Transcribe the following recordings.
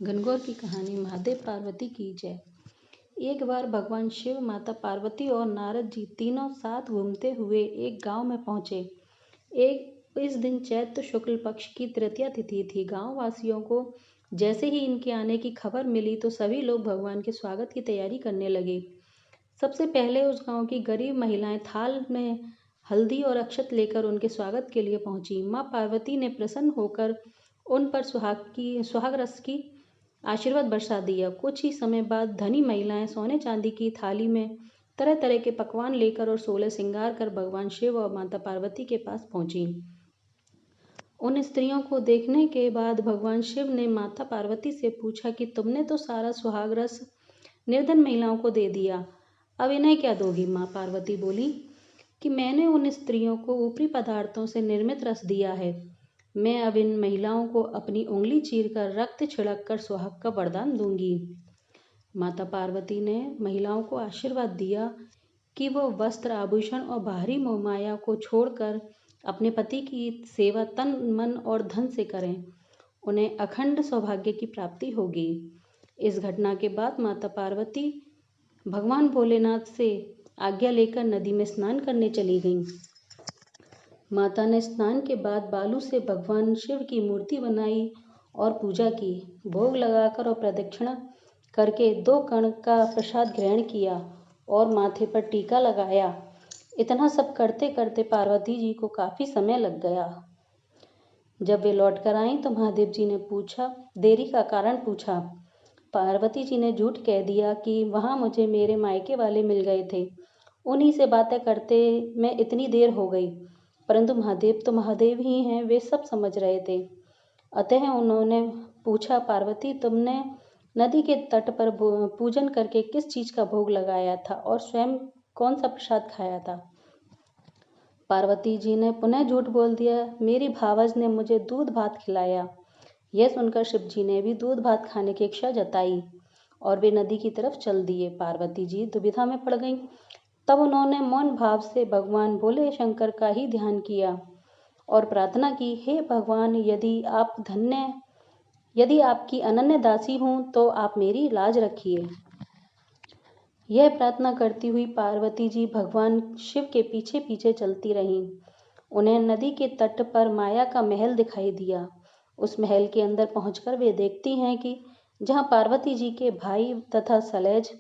गणगौर की कहानी। महादेव पार्वती की जय। एक बार भगवान शिव, माता पार्वती और नारद जी तीनों साथ घूमते हुए एक गांव में पहुंचे। इस दिन चैत्र शुक्ल पक्ष की तृतीया तिथि थी। गांव वासियों को जैसे ही इनके आने की खबर मिली तो सभी लोग भगवान के स्वागत की तैयारी करने लगे। सबसे पहले उस गांव की गरीब महिलाएं थाल में हल्दी और अक्षत लेकर उनके स्वागत के लिए पहुंची। मां पार्वती ने प्रसन्न होकर उन पर सुहाग रस की आशीर्वाद बरसा दिया। कुछ ही समय बाद धनी महिलाएं सोने चांदी की थाली में तरह तरह के पकवान लेकर और 16 श्रृंगार कर भगवान शिव और माता पार्वती के पास पहुंची। उन स्त्रियों को देखने के बाद भगवान शिव ने माता पार्वती से पूछा कि तुमने तो सारा सुहाग रस निर्धन महिलाओं को दे दिया, अब इन्हें क्या दोगी। माँ पार्वती बोली कि मैंने उन स्त्रियों को ऊपरी पदार्थों से निर्मित रस दिया है। मैं अब इन महिलाओं को अपनी उंगली चीरकर रक्त छिड़क कर सुहाग का वरदान दूंगी। माता पार्वती ने महिलाओं को आशीर्वाद दिया कि वो वस्त्र, आभूषण और बाहरी मोहमाया को छोड़कर अपने पति की सेवा तन, मन और धन से करें। उन्हें अखंड सौभाग्य की प्राप्ति होगी। इस घटना के बाद माता पार्वती भगवान भोलेनाथ से आज्ञा लेकर नदी में स्नान करने चली गईं। माता ने स्नान के बाद बालू से भगवान शिव की मूर्ति बनाई और पूजा की। भोग लगाकर और प्रदक्षिणा करके 2 कण का प्रसाद ग्रहण किया और माथे पर टीका लगाया। इतना सब करते करते पार्वती जी को काफी समय लग गया। जब वे लौट कर आईं तो महादेव जी ने देरी का कारण पूछा। पार्वती जी ने झूठ कह दिया कि वहां मुझे मेरे मायके वाले मिल गए थे, उन्हीं से बातें करते में इतनी देर हो गई। परंतु महादेव तो महादेव ही हैं, वे सब समझ रहे थे। अतः उन्होंने पूछा, पार्वती तुमने नदी के तट पर पूजन करके किस चीज का भोग लगाया था और स्वयं कौन सा प्रसाद खाया था। पार्वती जी ने पुनः झूठ बोल दिया, मेरी भावज ने मुझे दूध भात खिलाया। यह सुनकर शिव जी ने भी दूध भात खाने की इच्छा जताई और वे नदी की तरफ चल दिए। पार्वती जी दुविधा में पड़ गईं। तब उन्होंने मौन भाव से भगवान भोले शंकर का ही ध्यान किया और प्रार्थना की, हे भगवान, यदि आपकी अनन्य दासी हूँ तो आप मेरी लाज रखिए। यह प्रार्थना करती हुई पार्वती जी भगवान शिव के पीछे पीछे चलती रहीं। उन्हें नदी के तट पर माया का महल दिखाई दिया। उस महल के अंदर पहुंचकर वे देखती हैं कि जहां पार्वती जी के भाई तथा सलेज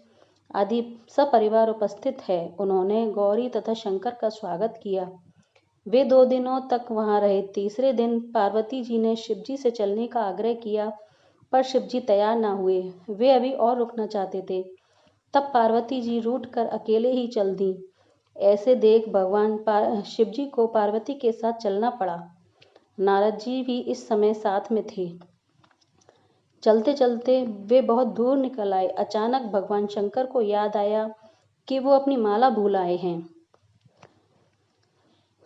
आदि सपरिवार उपस्थित है। उन्होंने गौरी तथा शंकर का स्वागत किया। वे 2 दिनों तक वहां रहे। तीसरे दिन पार्वती जी ने शिवजी से चलने का आग्रह किया, पर शिवजी तैयार न हुए। वे अभी और रुकना चाहते थे। तब पार्वती जी रूठ कर अकेले ही चल दी। ऐसे देख भगवान शिवजी को पार्वती के साथ चलना पड़ा। नारद जी भी इस समय साथ में थे। चलते चलते वे बहुत दूर निकल आए। अचानक भगवान शंकर को याद आया कि वो अपनी माला भूल आए हैं।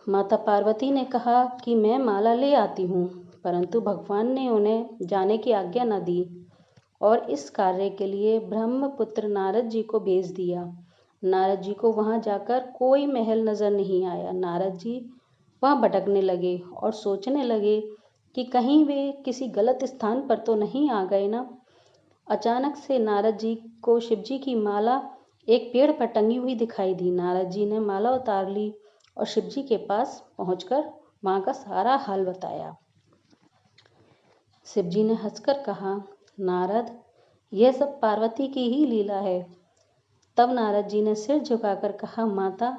माता पार्वती ने कहा कि मैं माला ले आती हूँ, परंतु भगवान ने उन्हें जाने की आज्ञा न दी और इस कार्य के लिए ब्रह्मपुत्र नारद जी को भेज दिया। नारद जी को वहां जाकर कोई महल नजर नहीं आया। नारद जी वहां भटकने लगे और सोचने लगे कि कहीं वे किसी गलत स्थान पर तो नहीं आ गए ना। अचानक से नारद जी को शिवजी की माला एक पेड़ पर टंगी हुई दिखाई दी। नारद जी ने माला उतार ली और शिवजी के पास पहुंचकर वहां का सारा हाल बताया। शिवजी ने हंसकर कहा, नारद, यह सब पार्वती की ही लीला है। तब नारद जी ने सिर झुकाकर कहा, माता,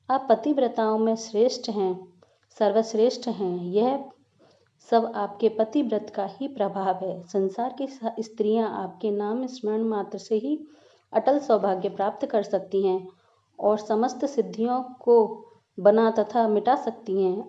आप पतिव्रताओं में श्रेष्ठ हैं, सर्वश्रेष्ठ हैं। यह सब आपके पतिव्रत का ही प्रभाव है। संसार की स्त्रियां आपके नाम स्मरण मात्र से ही अटल सौभाग्य प्राप्त कर सकती हैं और समस्त सिद्धियों को बना तथा मिटा सकती हैं।